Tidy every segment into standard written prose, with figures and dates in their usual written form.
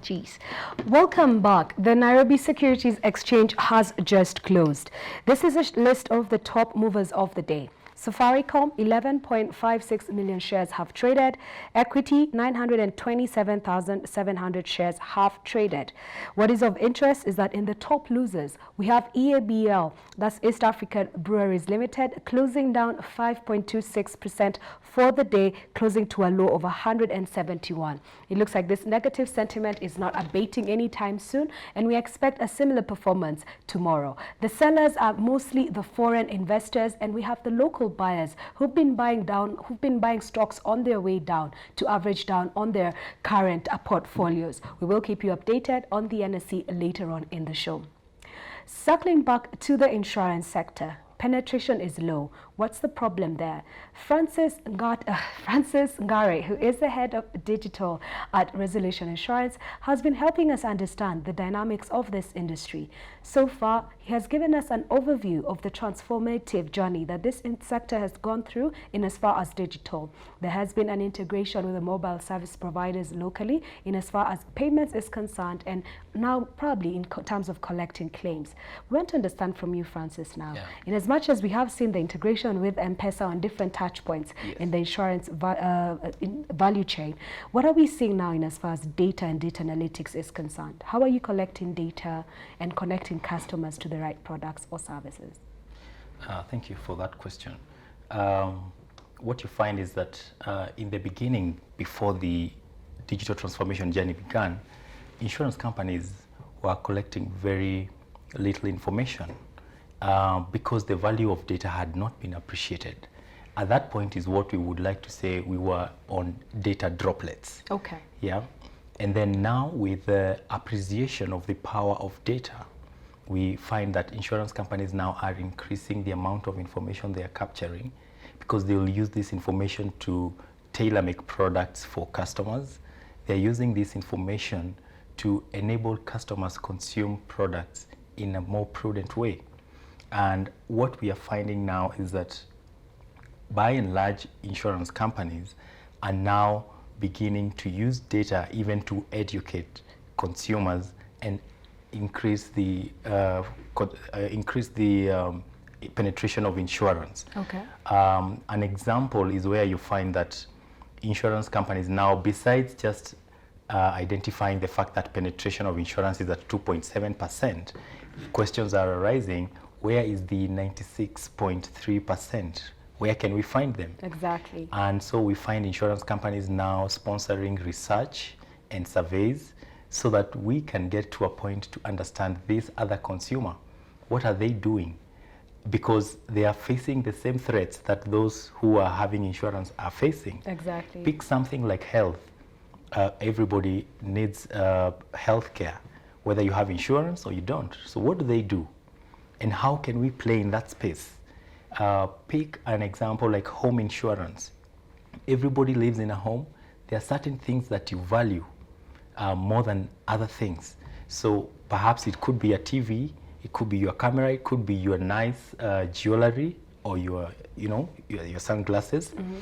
Jeez. Welcome back. The Nairobi Securities Exchange has just closed. This is a list of the top movers of the day. Safaricom, 11.56 million shares have traded. Equity, 927,700 shares have traded. What is of interest is that in the top losers, we have EABL, that's East African Breweries Limited, closing down 5.26% for the day, closing to a low of 171. It looks like this negative sentiment is not abating anytime soon, and we expect a similar performance tomorrow. The sellers are mostly the foreign investors, and we have the local buyers who've been buying stocks on their way down to average down on their current portfolios. We will keep you updated on the NSE later on in the show. Circling back to the insurance sector, penetration is low. What's the problem there? Francis Ngari, who is the head of digital at Resolution Insurance, has been helping us understand the dynamics of this industry. So far, he has given us an overview of the transformative journey that this sector has gone through in as far as digital. There has been an integration with the mobile service providers locally in as far as payments is concerned, and now probably in terms of collecting claims. We want to understand from you, Francis, now. Yeah. In as much as we have seen the integration with M-Pesa on different touch points in the insurance value chain, what are we seeing now in as far as data and data analytics is concerned? How are you collecting data and connecting customers to the right products or services? Thank you for that question. What you find is that in the beginning, before the digital transformation journey began, insurance companies were collecting very little information because the value of data had not been appreciated. At that point is what we would like to say we were on data droplets. Okay. Yeah. And then now with the appreciation of the power of data, we find that insurance companies now are increasing the amount of information they are capturing because they will use this information to tailor-make products for customers. They're using this information to enable customers consume products in a more prudent way. And what we are finding now is that by and large, insurance companies are now beginning to use data even to educate consumers and increase the penetration of insurance. Okay. An example is where you find that insurance companies now, besides just identifying the fact that penetration of insurance is at 2.7%, questions are arising. Where is the 96.3%? Where can we find them? Exactly. And so we find insurance companies now sponsoring research and surveys so that we can get to a point to understand this other consumer. What are they doing? Because they are facing the same threats that those who are having insurance are facing. Exactly. Pick something like health. Everybody needs health care, whether you have insurance or you don't. So what do? And how can we play in that space? Pick an example like home insurance. Everybody lives in a home. There are certain things that you value more than other things. So perhaps it could be a TV, it could be your camera, it could be your nice jewelry or your sunglasses. Mm-hmm.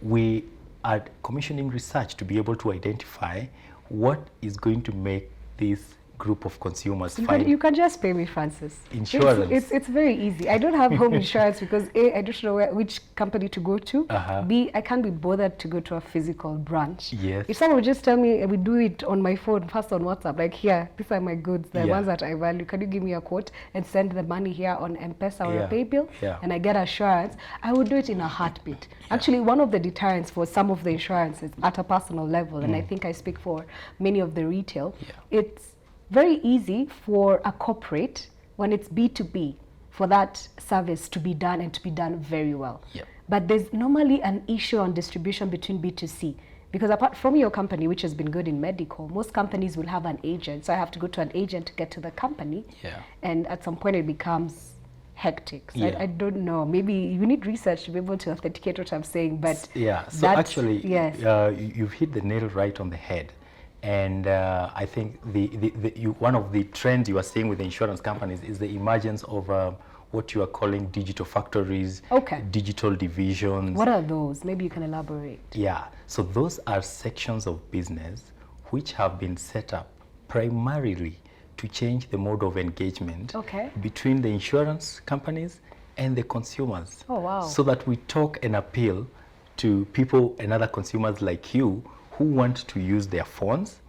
We are commissioning research to be able to identify what is going to make this group of consumers you can just pay me, Francis. Insurance. It's very easy. I don't have home insurance because A, I don't know which company to go to. B, I can't be bothered to go to a physical branch. Yes. If someone would just tell me, we do it on my phone, first on WhatsApp, like here, these are my goods, the ones that I value. Can you give me a quote and send the money here on M-Pesa or a pay bill? Yeah. And I get assurance, I would do it in a heartbeat. Yeah. Actually, one of the deterrents for some of the insurances at a personal level, and I think I speak for many of the retail, it's very easy for a corporate, when it's B2B, for that service to be done and to be done very well. Yep. But there's normally an issue on distribution between B2C. Because apart from your company, which has been good in medical, most companies will have an agent. So I have to go to an agent to get to the company. Yeah. And at some point it becomes hectic. So I don't know. Maybe you need research to be able to authenticate what I'm saying. But yeah, so actually, you've hit the nail right on the head. And I think one of the trends you are seeing with the insurance companies is the emergence of what you are calling digital factories, digital divisions. What are those? Maybe you can elaborate. Yeah, so those are sections of business which have been set up primarily to change the mode of engagement Okay. between the insurance companies and the consumers. Oh, wow. So that we talk and appeal to people and other consumers like you who want to use their phones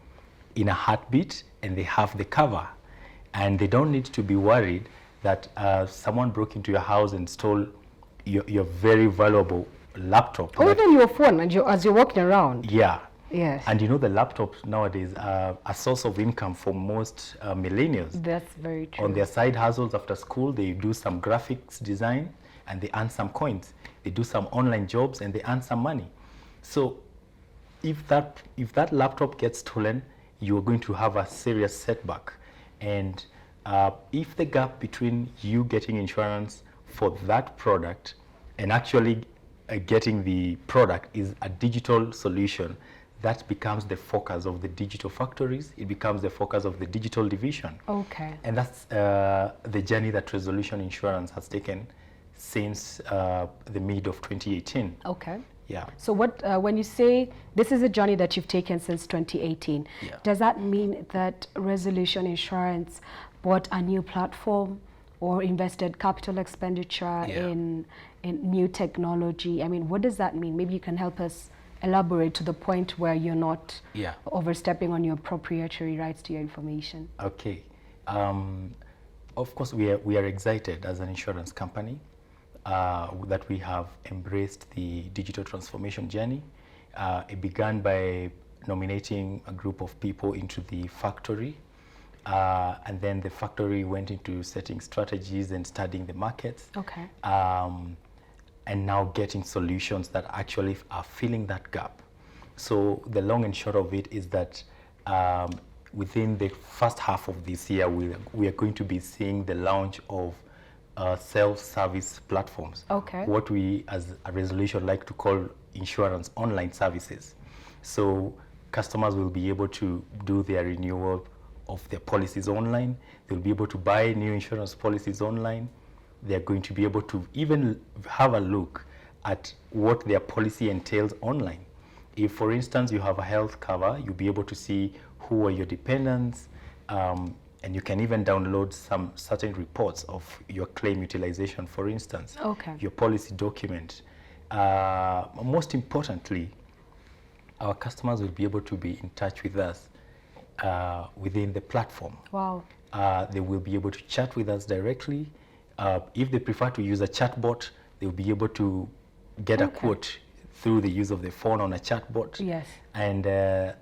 in a heartbeat, and they have the cover. And they don't need to be worried that someone broke into your house and stole your very valuable laptop. Or even your phone as you're walking around. Yeah. Yes. And you know the laptops nowadays are a source of income for most millennials. That's very true. On their side hustles after school, they do some graphics design and they earn some coins. They do some online jobs and they earn some money. So if that laptop gets stolen, you're going to have a serious setback. And if the gap between you getting insurance for that product and actually getting the product is a digital solution, that becomes the focus of the digital factories. It becomes the focus of the digital division. Okay. And that's the journey that Resolution Insurance has taken since the mid of 2018. Okay. Yeah. So what, when you say this is a journey that you've taken since 2018, Yeah. does that mean that Resolution Insurance bought a new platform or invested capital expenditure Yeah. in new technology? I mean, what does that mean? Maybe you can help us elaborate to the point where you're not Yeah. overstepping on your proprietary rights to your information. Okay. Of course, we are excited as an insurance company that we have embraced the digital transformation journey. It began by nominating a group of people into the factory, and then the factory went into setting strategies and studying the markets. Okay. And now getting solutions that actually are filling that gap. So the long and short of it is that within the first half of this year, we are going to be seeing the launch of self-service platforms. Okay. What we as a Resolution like to call insurance online services. So customers will be able to do their renewal of their policies online. They'll be able to buy new insurance policies online. They're going to be able to even have a look at what their policy entails online. If, for instance, you have a health cover, you'll be able to see who are your dependents, and you can even download some certain reports of your claim utilization, for instance. Okay. Your policy document. Most importantly, our customers will be able to be in touch with us within the platform. Wow. They will be able to chat with us directly. If they prefer to use a chatbot, they'll be able to get a quote through the use of the phone on a chatbot. Yes. And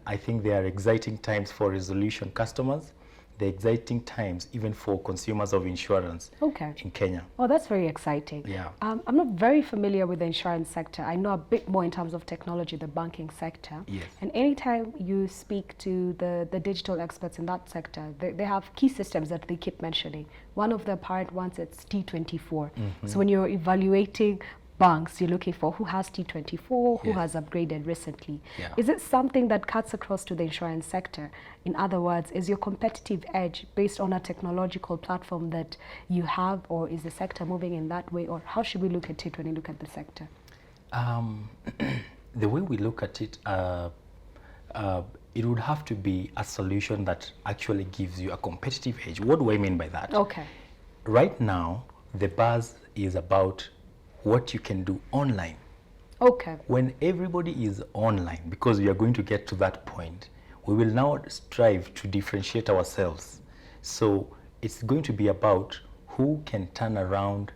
I think they are exciting times for Resolution customers. They're exciting times even for consumers of insurance in Kenya. Oh, that's very exciting. Yeah. I'm not very familiar with the insurance sector. I know a bit more in terms of technology, the banking sector. Yes. And anytime you speak to the digital experts in that sector, they have key systems that they keep mentioning. One of the apparent ones, it's T24. Mm-hmm. So when you're evaluating banks, you're looking for who has T24, who Yes. has upgraded recently. Yeah. Is it something that cuts across to the insurance sector? In other words, is your competitive edge based on a technological platform that you have, or is the sector moving in that way, or how should we look at it when you look at the sector? The way we look at it, it would have to be a solution that actually gives you a competitive edge. What do I mean by that? Okay. Right now, the buzz is about what you can do online. Okay. When everybody is online, because we are going to get to that point, we will now strive to differentiate ourselves. So it's going to be about who can turn around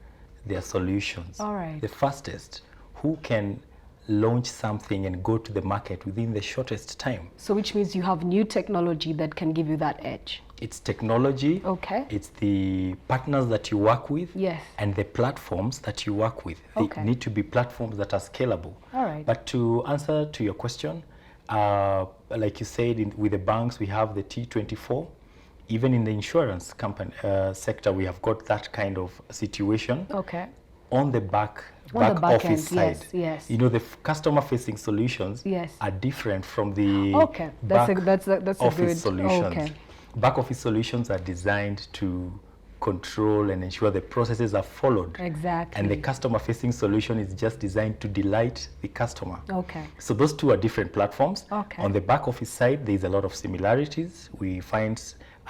their solutions All right. the fastest, who can launch something and go to the market within the shortest time. So which means you have new technology that can give you that edge. It's technology, Okay. it's the partners that you work with, Yes. and the platforms that you work with. They Okay. need to be platforms that are scalable. All right. But to answer to your question, like you said, with the banks, we have the T24. Even in the insurance company sector, we have got that kind of situation. Okay. On the back On the back office end, side, yes, yes. you know, the customer-facing solutions Yes. are different from the Okay, that's back a good office solutions. Okay. Back office solutions are designed to control and ensure the processes are followed. Exactly. And the customer-facing solution is just designed to delight the customer. Okay. So those two are different platforms. Okay. On the back office side, there's a lot of similarities. We find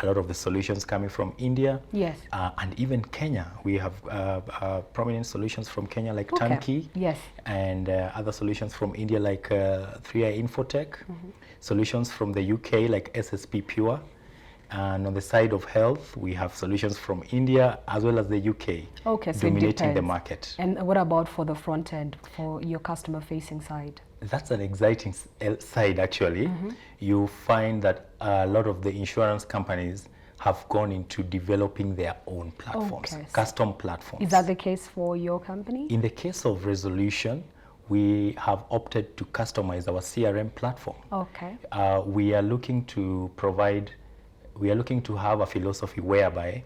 a lot of the solutions coming from India. Yes. And even Kenya. We have prominent solutions from Kenya like Okay. Turnkey. Yes. And other solutions from India like 3i Infotech. Solutions from the UK like SSP Pure. And on the side of health, we have solutions from India as well as the UK, Okay, so it dominating the depends. market. And what about for the front end, for your customer facing side? That's an exciting side, actually. You find that a lot of the insurance companies have gone into developing their own platforms, Okay. custom platforms. Is that the case for your company? In the case of Resolution, we have opted to customize our CRM platform. Okay. We are looking to have a philosophy whereby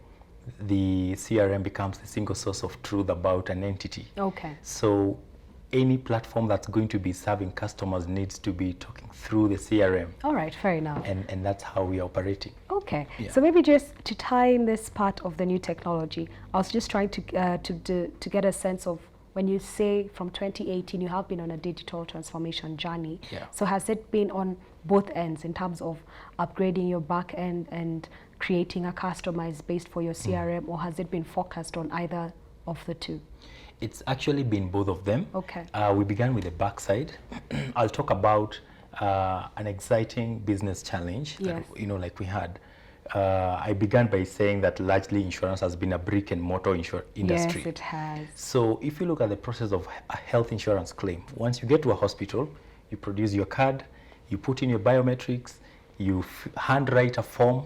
the CRM becomes the single source of truth about an entity. Okay. So any platform that's going to be serving customers needs to be talking through the CRM. All right, fair enough. And that's how we are operating. Okay, Yeah. so maybe just to tie in this part of the new technology, I was just trying to get a sense of when you say from 2018 you have been on a digital transformation journey. Yeah. So has it been on both ends in terms of upgrading your back end and creating a customized base for your CRM, or has it been focused on either of the two? It's actually been both of them. Okay. We began with the backside. I'll talk about an exciting business challenge Yes. that, like we had. I began by saying that largely insurance has been a brick and mortar industry. Yes, it has. So if you look at the process of a health insurance claim, once you get to a hospital, you produce your card, you put in your biometrics, you handwrite a form,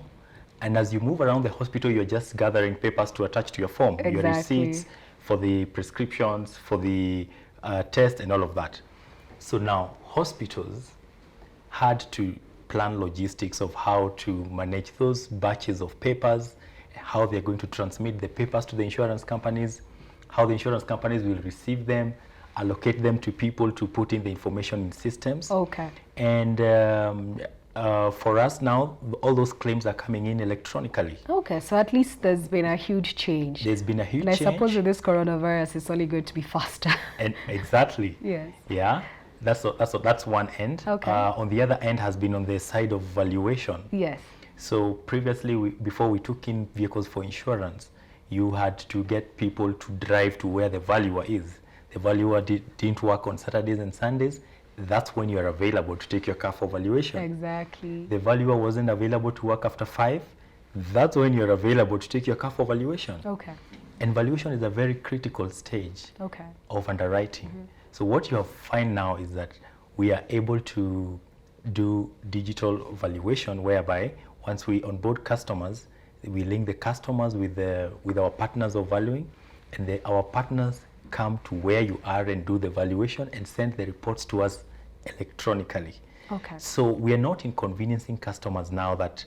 and as you move around the hospital, you're just gathering papers to attach to your form, your Exactly. receipts for the prescriptions, for the test, and all of that. So now hospitals had to plan logistics of how to manage those batches of papers, how they're going to transmit the papers to the insurance companies, how the insurance companies will receive them, allocate them to people to put in the information in systems. Okay. And for us now, all those claims are coming in electronically. Okay, so at least there's been a huge change. There's been a huge And I change. suppose with this coronavirus, it's only going to be faster. And exactly. Yes. Yeah. That's one end. Okay. On the other end has been on the side of valuation. Yes. So previously, before we took in vehicles for insurance, you had to get people to drive to where the valuer is. The valuer didn't work on Saturdays and Sundays. That's when you are available to take your car for valuation. Exactly. The valuer wasn't available to work after 5. That's when you're available to take your car for valuation. Okay. And valuation is a very critical stage Okay. of underwriting. So what you find now is that we are able to do digital valuation, whereby once we onboard customers, we link the customers with our partners of valuing, and our partners come to where you are and do the valuation and send the reports to us electronically. Okay. So we are not inconveniencing customers now that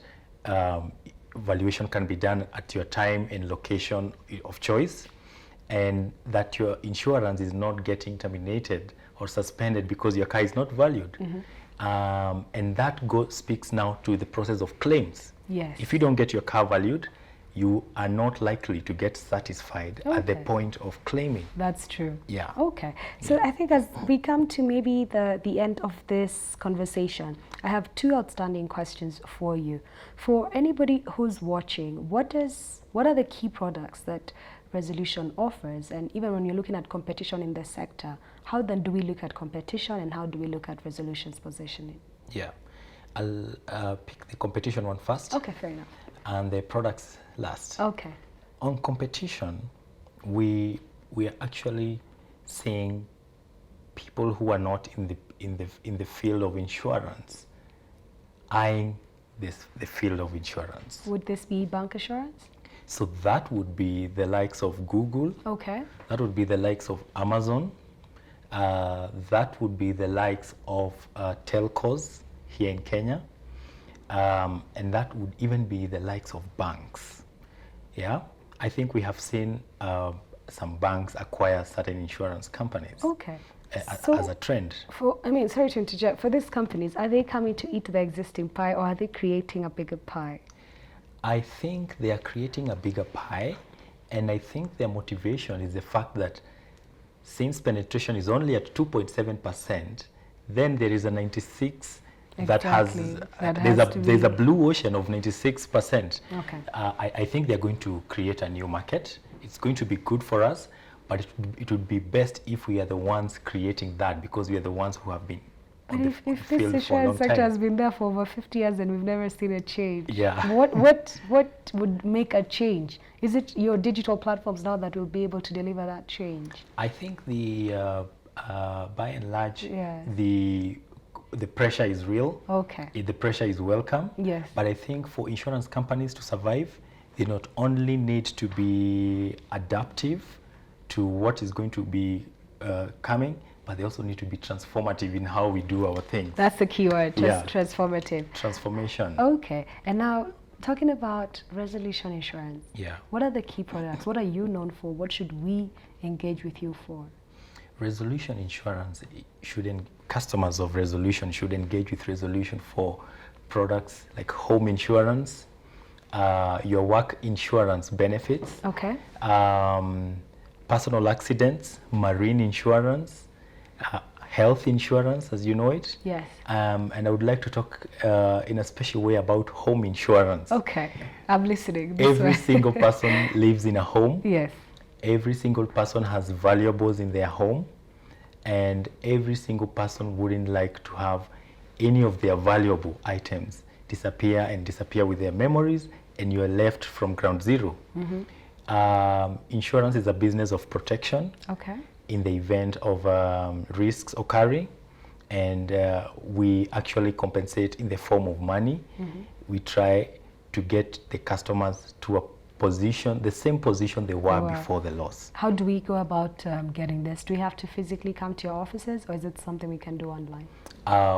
valuation can be done at your time and location of choice, and that your insurance is not getting terminated or suspended because your car is not valued. And that speaks now to the process of claims. Yes. If you don't get your car valued, you are not likely to get satisfied at the Okay. point of claiming. That's true. Yeah. Okay. So I think as we come to maybe the end of this conversation, I have two outstanding questions for you. For anybody who's watching, what are the key products that Resolution offers? And even when you're looking at competition in the sector, how then do we look at competition and how do we look at Resolution's positioning? Yeah. I'll pick the competition one first. Okay, fair enough. And the products last. Okay. On competition, we are actually seeing people who are not in the field of insurance eyeing the field of insurance. Would this be bank assurance? So that would be the likes of Google. Okay. That would be the likes of Amazon. That would be the likes of telcos here in Kenya. And that would even be the likes of banks. Yeah, I think we have seen some banks acquire certain insurance companies. Okay. As a trend. Sorry to interject. For these companies, are they coming to eat the existing pie or are they creating a bigger pie? I think they are creating a bigger pie, and I think their motivation is the fact that since penetration is only at 2.7%, then there is a 96 that has, there's a blue ocean of 96%. Okay. I think they're going to create a new market. It's going to be good for us, but it would be best if we are the ones creating that, because we are the ones who have been But if this insurance sector has been there for over 50 years and we've never seen a change, what would make a change? Is it your digital platforms now that will be able to deliver that change? I think by and large, the pressure is real. Okay. The pressure is welcome. Yes. But I think for insurance companies to survive, they not only need to be adaptive to what is going to be coming, but they also need to be transformative in how we do our things. That's the key word, transformative. Transformation. Okay. And now, talking about resolution insurance, what are the key products? What are you known for? What should we engage with you for? Resolution insurance customers of Resolution should engage with Resolution for products like home insurance, your work insurance benefits, personal accidents, marine insurance, health insurance, as you know it. Yes. And I would like to talk in a special way about home insurance. Okay, I'm listening. Every single person lives in a home. Yes. Every single person has valuables in their home, and every single person wouldn't like to have any of their valuable items disappear with their memories, and you are left from ground zero. Insurance is a business of protection. Okay. In the event of risks occurring, and we actually compensate in the form of money. We try to get the customers to a position, the same position they were before the loss. How do we go about getting this? Do we have to physically come to your offices, or is it something we can do online?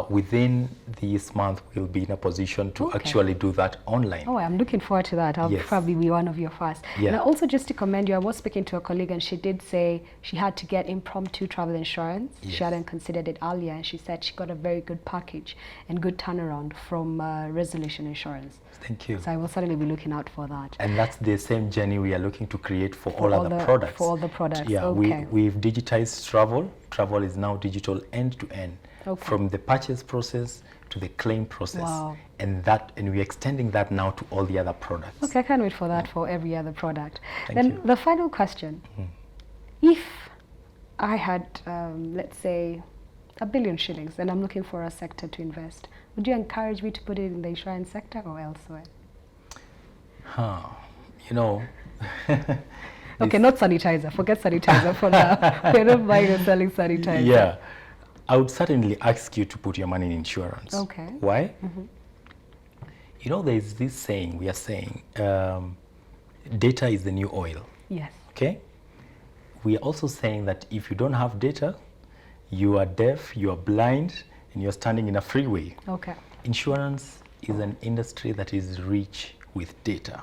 Within this month, we'll be in a position to actually do that online. Oh, I'm looking forward to that. I'll probably be one of your first. And also, just to commend you, I was speaking to a colleague and she did say she had to get impromptu travel insurance. She hadn't considered it earlier, and she said she got a very good package and good turnaround from Resolution Insurance. Thank you. So I will certainly be looking out for that. And that's the same journey we are looking to create for all other products. For all the products, we've digitized travel. Travel is now digital end to end. From the purchase process to the claim process. And we're extending that now to all the other products. Okay, I can't wait for that for every other product. Then the final question, if I had, let's say, $1 billion shillings and I'm looking for a sector to invest, would you encourage me to put it in the insurance sector or elsewhere? You know. Okay, not sanitizer. Forget sanitizer for now. We're not buying or selling sanitizer. Yeah. I would certainly ask you to put your money in insurance. Okay. Why? You know, there's this saying, we are saying, data is the new oil. Yes. Okay? We are also saying that if you don't have data, you are deaf, you are blind, and you're standing in a freeway. Okay. Insurance is an industry that is rich with data.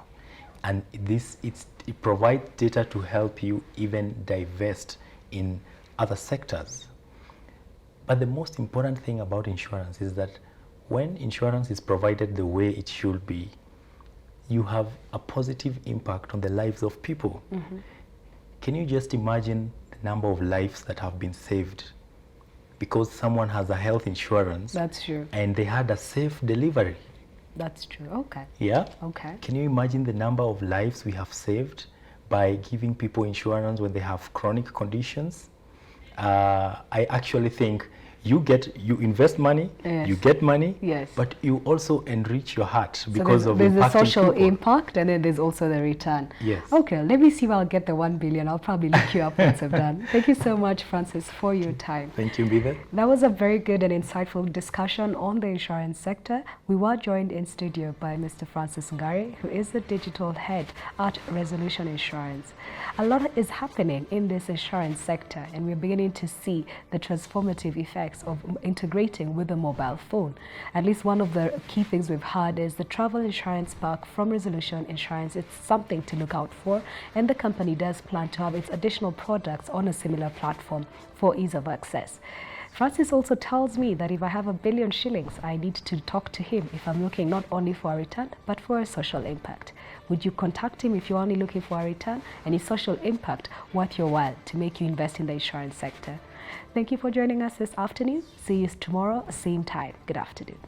And it provides data to help you even divest in other sectors. But the most important thing about insurance is that when insurance is provided the way it should be, you have a positive impact on the lives of people. Can you just imagine the number of lives that have been saved because someone has a health insurance? That's true. And they had a safe delivery. That's true. Okay. Yeah? Okay. Can you imagine the number of lives we have saved by giving people insurance when they have chronic conditions? I actually think you invest money, you get money, but you also enrich your heart because of impacting people. There's the social impact, and then there's also the return. Yes. Okay, let me see if I'll get the 1 billion. I'll probably look you up once I'm done. Thank you so much, Francis, for your time. Thank you, Mbithe. That was a very good and insightful discussion on the insurance sector. We were joined in studio by Mr. Francis Ngari, who is the digital head at Resolution Insurance. A lot is happening in this insurance sector, and we're beginning to see the transformative effects of integrating with the mobile phone. At least one of the key things we've heard is the travel insurance pack from Resolution Insurance. It's something to look out for, and the company does plan to have its additional products on a similar platform for ease of access. Francis also tells me that if I have 1 billion shillings, I need to talk to him if I'm looking not only for a return, but for a social impact. Would you contact him if you're only looking for a return and is social impact worth your while to make you invest in the insurance sector? Thank you for joining us this afternoon. See you tomorrow, same time. Good afternoon.